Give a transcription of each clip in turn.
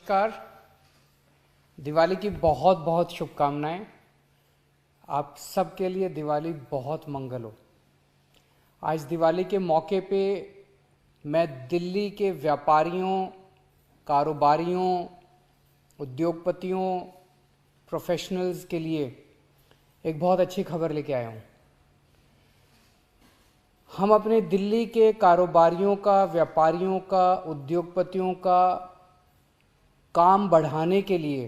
नमस्कार। दिवाली की बहुत बहुत शुभकामनाएं। आप सबके लिए दिवाली बहुत मंगल हो। आज दिवाली के मौके पे मैं दिल्ली के व्यापारियों, कारोबारियों, उद्योगपतियों, प्रोफेशनल्स के लिए एक बहुत अच्छी खबर लेके आया हूँ। हम अपने दिल्ली के कारोबारियों का, व्यापारियों का, उद्योगपतियों का काम बढ़ाने के लिए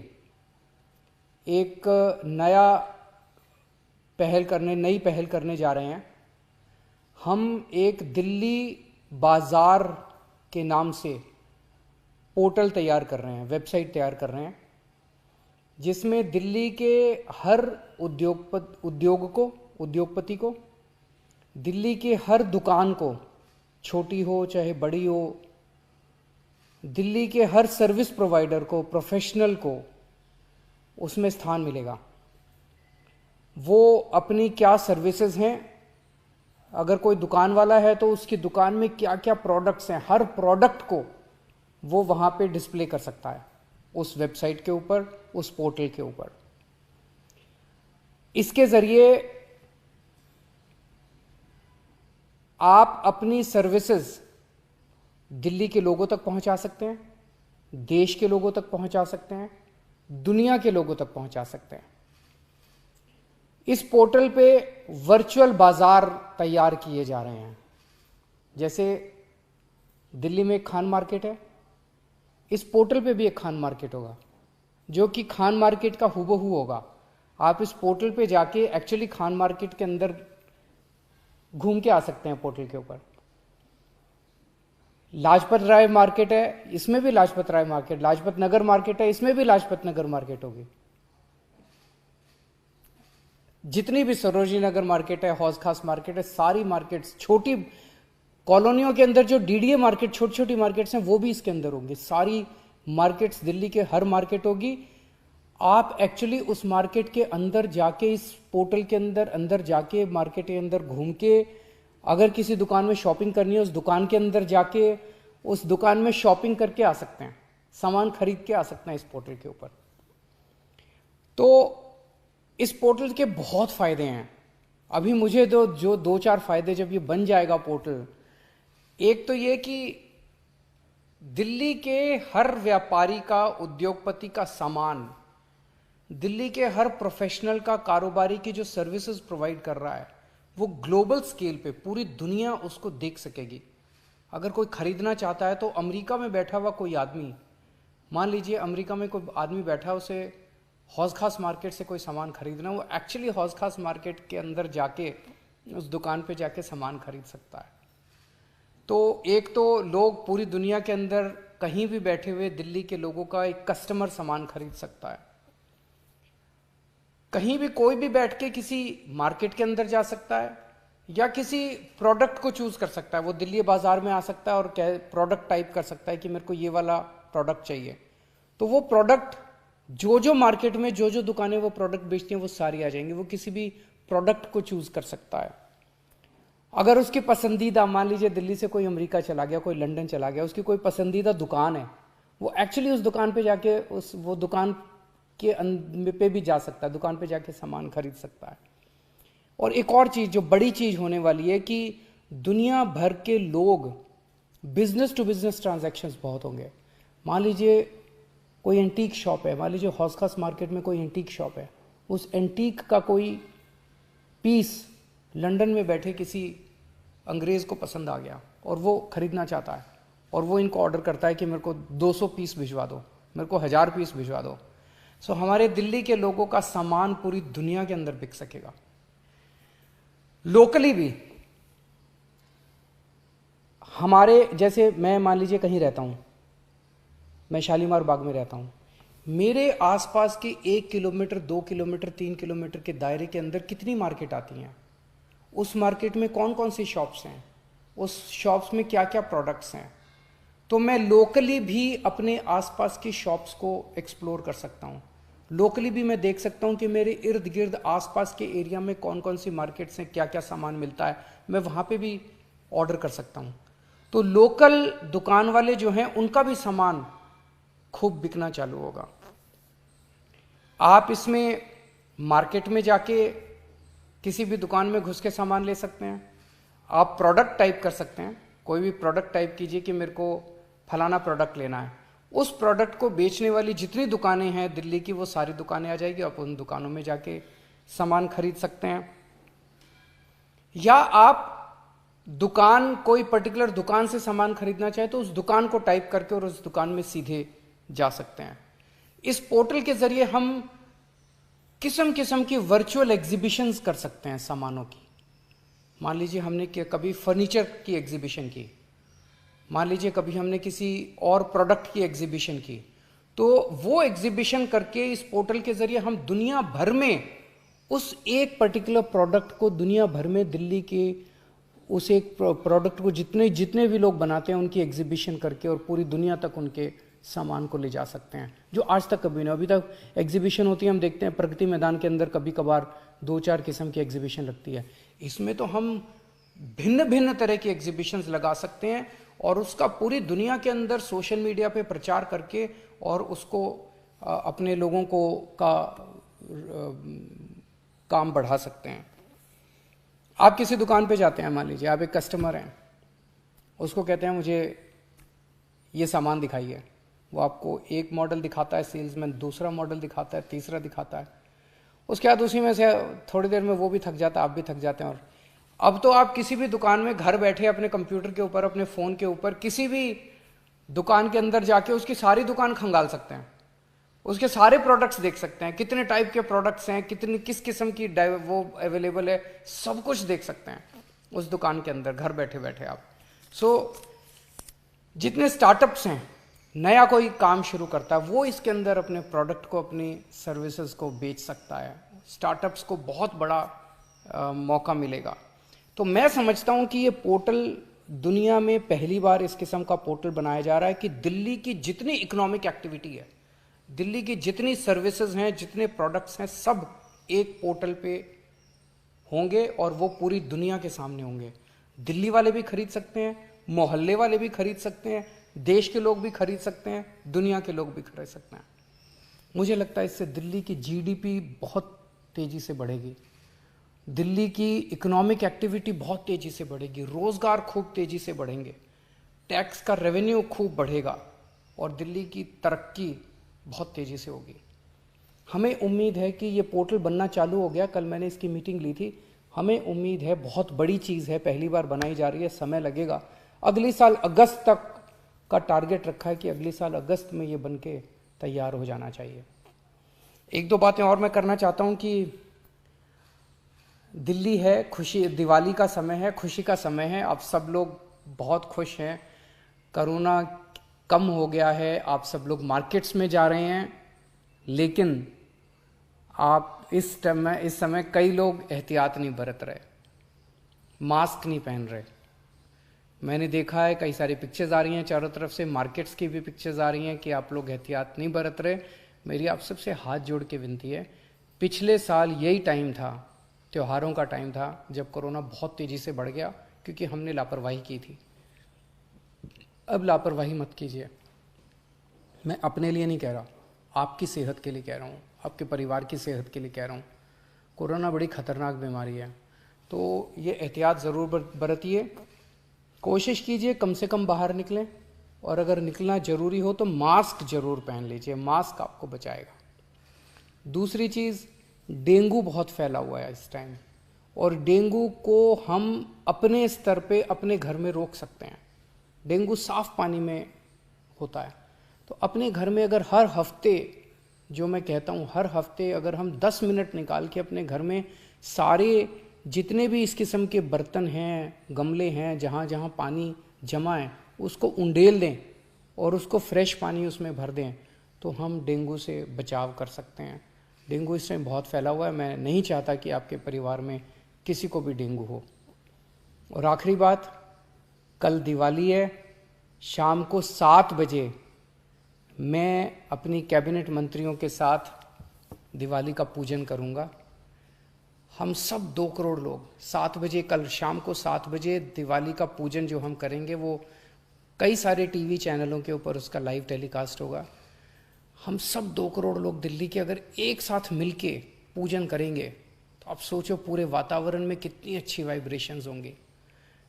एक नई पहल करने जा रहे हैं। हम एक दिल्ली बाज़ार के नाम से पोर्टल तैयार कर रहे हैं, वेबसाइट तैयार कर रहे हैं, जिसमें दिल्ली के हर उद्योगपति को, दिल्ली के हर दुकान को, छोटी हो चाहे बड़ी हो, दिल्ली के हर सर्विस प्रोवाइडर को, प्रोफेशनल को उसमें स्थान मिलेगा। वो अपनी क्या सर्विसेज हैं, अगर कोई दुकान वाला है तो उसकी दुकान में क्या क्या प्रोडक्ट्स हैं, हर प्रोडक्ट को वो वहाँ पे डिस्प्ले कर सकता है, उस वेबसाइट के ऊपर, उस पोर्टल के ऊपर। इसके ज़रिए आप अपनी सर्विसेज दिल्ली के लोगों तक पहुंचा सकते हैं, देश के लोगों तक पहुंचा सकते हैं, दुनिया के लोगों तक पहुंचा सकते हैं। इस पोर्टल पे वर्चुअल बाजार तैयार किए जा रहे हैं। जैसे दिल्ली में एक खान मार्केट है, इस पोर्टल पे भी एक खान मार्केट होगा, जो कि खान मार्केट का हूबहू होगा। आप इस पोर्टल पे जाके एक्चुअली खान मार्केट के अंदर घूम के आ सकते हैं। पोर्टल के ऊपर लाजपत राय मार्केट है, इसमें भी लाजपत राय मार्केट, लाजपत नगर मार्केट है, इसमें भी लाजपत नगर मार्केट होगी। जितनी भी सरोजिनी नगर मार्केट है, हौज खास मार्केट है, सारी मार्केट्स, छोटी कॉलोनियों के अंदर जो डीडीए मार्केट, छोटी छोटी मार्केट्स हैं, वो भी इसके अंदर होंगी। सारी मार्केट्स, दिल्ली के हर मार्केट होगी। आप एक्चुअली उस मार्केट के अंदर जाके, इस पोर्टल के अंदर जाके, मार्केट के अंदर घूम के, अगर किसी दुकान में शॉपिंग करनी है, उस दुकान के अंदर जाके उस दुकान में शॉपिंग करके आ सकते हैं, सामान खरीद के आ सकते हैं इस पोर्टल के ऊपर। तो इस पोर्टल के बहुत फायदे हैं। अभी मुझे जो दो चार फायदे, जब ये बन जाएगा पोर्टल, एक तो ये कि दिल्ली के हर व्यापारी का, उद्योगपति का सामान, दिल्ली के हर प्रोफेशनल का, कारोबारी की जो सर्विसेज प्रोवाइड कर रहा है, वो ग्लोबल स्केल पे पूरी दुनिया उसको देख सकेगी। अगर कोई खरीदना चाहता है तो अमेरिका में बैठा हुआ कोई आदमी, मान लीजिए अमेरिका में कोई आदमी बैठा है, उसे हौज खास मार्केट से कोई सामान खरीदना, वो एक्चुअली हौज खास मार्केट के अंदर जाके उस दुकान पे जाके सामान खरीद सकता है। तो एक तो लोग पूरी दुनिया के अंदर कहीं भी बैठे हुए दिल्ली के लोगों का एक कस्टमर सामान खरीद सकता है। कहीं भी कोई भी बैठ के किसी मार्केट के अंदर जा सकता है, या किसी प्रोडक्ट को चूज कर सकता है। वो दिल्ली बाजार में आ सकता है और प्रोडक्ट टाइप कर सकता है कि मेरे को ये वाला प्रोडक्ट चाहिए, तो वो प्रोडक्ट जो मार्केट में जो दुकानें वो प्रोडक्ट बेचती हैं, वो सारी आ जाएंगी। वो किसी भी प्रोडक्ट को चूज कर सकता है। अगर उसकी पसंदीदा, मान लीजिए दिल्ली से कोई अमेरिका चला गया, कोई लंदन चला गया, उसकी कोई पसंदीदा दुकान है, वो एक्चुअली उस दुकान पे जाके वो दुकान के पे भी जा सकता है, दुकान पे जाके सामान खरीद सकता है। और एक और चीज, जो बड़ी चीज होने वाली है, कि दुनिया भर के लोग, बिजनेस टू बिजनेस ट्रांजैक्शंस बहुत होंगे। मान लीजिए कोई एंटीक शॉप है, मान लीजिए हौज खास मार्केट में कोई एंटीक शॉप है, उस एंटीक का कोई पीस लंदन में बैठे किसी अंग्रेज को पसंद आ गया और वो खरीदना चाहता है, और वो इनको ऑर्डर करता है कि मेरे को 200 पीस भिजवा दो, मेरे को 1000 पीस भिजवा दो। सो हमारे दिल्ली के लोगों का सामान पूरी दुनिया के अंदर बिक सकेगा, लोकली भी। हमारे जैसे, मैं मान लीजिए कहीं रहता हूं, मैं शालीमार बाग में रहता हूं, मेरे आसपास के 1 किलोमीटर, 2 किलोमीटर, 3 किलोमीटर के दायरे के अंदर कितनी मार्केट आती हैं, उस मार्केट में कौन कौन सी शॉप्स हैं, उस शॉप्स में क्या क्या प्रोडक्ट्स हैं। तो मैं लोकली भी अपने आसपास की शॉप्स को एक्सप्लोर कर सकता हूँ। लोकली भी मैं देख सकता हूँ कि मेरे इर्द गिर्द आसपास के एरिया में कौन कौन सी मार्केट्स हैं, क्या क्या सामान मिलता है, मैं वहाँ पे भी ऑर्डर कर सकता हूँ। तो लोकल दुकान वाले जो हैं, उनका भी सामान खूब बिकना चालू होगा। आप इसमें मार्केट में जाके किसी भी दुकान में घुस के सामान ले सकते हैं। आप प्रोडक्ट टाइप कर सकते हैं, कोई भी प्रोडक्ट टाइप कीजिए कि मेरे को फलाना प्रोडक्ट लेना है। उस प्रोडक्ट को बेचने वाली जितनी दुकानें हैं दिल्ली की, वो सारी दुकानें आ जाएगी। आप उन दुकानों में जाके सामान खरीद सकते हैं। या आप दुकान, कोई पर्टिकुलर दुकान से सामान खरीदना चाहे तो उस दुकान को टाइप करके और उस दुकान में सीधे जा सकते हैं। इस पोर्टल के जरिए हम किस्म किस्म की वर्चुअल एग्जीबिशंस कर सकते हैं सामानों की। मान लीजिए हमने कभी फर्नीचर की एग्जीबिशन की, मान लीजिए कभी हमने किसी और प्रोडक्ट की एग्जीबिशन की, तो वो एग्जीबिशन करके इस पोर्टल के जरिए हम दुनिया भर में उस एक पर्टिकुलर प्रोडक्ट को, दुनिया भर में दिल्ली के उस एक प्रोडक्ट को जितने भी लोग बनाते हैं उनकी एग्जीबिशन करके और पूरी दुनिया तक उनके सामान को ले जा सकते हैं, जो आज तक कभी नहीं। अभी तक एग्जीबिशन होती है, हम देखते हैं प्रगति मैदान के अंदर कभी कभार 2-4 किस्म की एग्जीबिशन लगती है। इसमें तो हम भिन्न भिन्न तरह की एग्जीबिशंस लगा सकते हैं और उसका पूरी दुनिया के अंदर सोशल मीडिया पे प्रचार करके और उसको अपने लोगों को काम बढ़ा सकते हैं। आप किसी दुकान पे जाते हैं, मान लीजिए आप एक कस्टमर हैं, उसको कहते हैं मुझे ये सामान दिखाइए। वो आपको एक मॉडल दिखाता है, सेल्समैन दूसरा मॉडल दिखाता है, तीसरा दिखाता है। उसके बाद उसी में से थोड़ी देर में वो भी थक जाता है, आप भी थक जाते हैं। और अब तो आप किसी भी दुकान में घर बैठे अपने कंप्यूटर के ऊपर, अपने फ़ोन के ऊपर किसी भी दुकान के अंदर जाके उसकी सारी दुकान खंगाल सकते हैं, उसके सारे प्रोडक्ट्स देख सकते हैं, कितने टाइप के प्रोडक्ट्स हैं, किस किस्म की वो अवेलेबल है, सब कुछ देख सकते हैं उस दुकान के अंदर घर बैठे बैठे आप। जितने स्टार्टअप्स हैं, नया कोई काम शुरू करता है, वो इसके अंदर अपने प्रोडक्ट को, अपनी सर्विसेज को बेच सकता है। स्टार्टअप्स को बहुत बड़ा मौका मिलेगा। तो मैं समझता हूं कि ये पोर्टल दुनिया में पहली बार इस किस्म का पोर्टल बनाया जा रहा है कि दिल्ली की जितनी इकोनॉमिक एक्टिविटी है, दिल्ली की जितनी सर्विसेज हैं, जितने प्रोडक्ट्स हैं, सब एक पोर्टल पे होंगे और वो पूरी दुनिया के सामने होंगे। दिल्ली वाले भी खरीद सकते हैं, मोहल्ले वाले भी खरीद सकते हैं, देश के लोग भी खरीद सकते हैं, दुनिया के लोग भी खरीद सकते हैं। मुझे लगता है इससे दिल्ली की जीडीपी बहुत तेजी से बढ़ेगी, दिल्ली की इकोनॉमिक एक्टिविटी बहुत तेजी से बढ़ेगी, रोजगार खूब तेजी से बढ़ेंगे, टैक्स का रेवेन्यू खूब बढ़ेगा और दिल्ली की तरक्की बहुत तेजी से होगी। हमें उम्मीद है कि ये पोर्टल बनना चालू हो गया, कल मैंने इसकी मीटिंग ली थी। हमें उम्मीद है, बहुत बड़ी चीज़ है, पहली बार बनाई जा रही है, समय लगेगा। अगली साल अगस्त तक का टारगेट रखा है कि अगले साल अगस्त में ये बन के तैयार हो जाना चाहिए। एक दो बातें और मैं करना चाहता हूँ कि दिल्ली है, खुशी, दिवाली का समय है, खुशी का समय है, आप सब लोग बहुत खुश हैं, कोरोना कम हो गया है, आप सब लोग मार्केट्स में जा रहे हैं, लेकिन आप इस समय कई लोग एहतियात नहीं बरत रहे, मास्क नहीं पहन रहे। मैंने देखा है, कई सारी पिक्चर्स आ रही हैं चारों तरफ से, मार्केट्स की भी पिक्चर्स आ रही हैं कि आप लोग एहतियात नहीं बरत रहे। मेरी आप सबसे हाथ जोड़ के विनती है, पिछले साल यही टाइम था, त्योहारों का टाइम था, जब कोरोना बहुत तेज़ी से बढ़ गया क्योंकि हमने लापरवाही की थी। अब लापरवाही मत कीजिए। मैं अपने लिए नहीं कह रहा, आपकी सेहत के लिए कह रहा हूँ, आपके परिवार की सेहत के लिए कह रहा हूँ। कोरोना बड़ी खतरनाक बीमारी है, तो ये एहतियात ज़रूर बरतिए, कोशिश कीजिए कम से कम बाहर निकलें, और अगर निकलना ज़रूरी हो तो मास्क ज़रूर पहन लीजिए, मास्क आपको बचाएगा। दूसरी चीज़, डेंगू बहुत फैला हुआ है इस टाइम, और डेंगू को हम अपने स्तर पे अपने घर में रोक सकते हैं। डेंगू साफ पानी में होता है, तो अपने घर में अगर हर हफ्ते, जो मैं कहता हूँ हर हफ्ते अगर हम 10 मिनट निकाल के अपने घर में सारे जितने भी इस किस्म के बर्तन हैं, गमले हैं, जहाँ जहाँ पानी जमा है, उसको उंडेल दें और उसको फ्रेश पानी उसमें भर दें, तो हम डेंगू से बचाव कर सकते हैं। डेंगू इस टाइम बहुत फैला हुआ है, मैं नहीं चाहता कि आपके परिवार में किसी को भी डेंगू हो। और आखिरी बात, कल दिवाली है, शाम को 7 बजे मैं अपनी कैबिनेट मंत्रियों के साथ दिवाली का पूजन करूंगा। हम सब 2 करोड़ लोग 7 बजे, कल शाम को 7 बजे दिवाली का पूजन जो हम करेंगे, वो कई सारे टीवी चैनलों के ऊपर उसका लाइव टेलीकास्ट होगा। हम सब 2 करोड़ लोग दिल्ली के अगर एक साथ मिलके पूजन करेंगे तो आप सोचो पूरे वातावरण में कितनी अच्छी वाइब्रेशंस होंगी।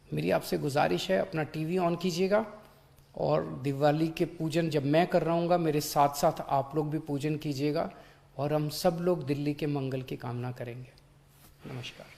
मेरी आपसे गुजारिश है, अपना टीवी ऑन कीजिएगा और दिवाली के पूजन जब मैं कर रहा हूँगा मेरे साथ साथ आप लोग भी पूजन कीजिएगा और हम सब लोग दिल्ली के मंगल की कामना करेंगे। नमस्कार।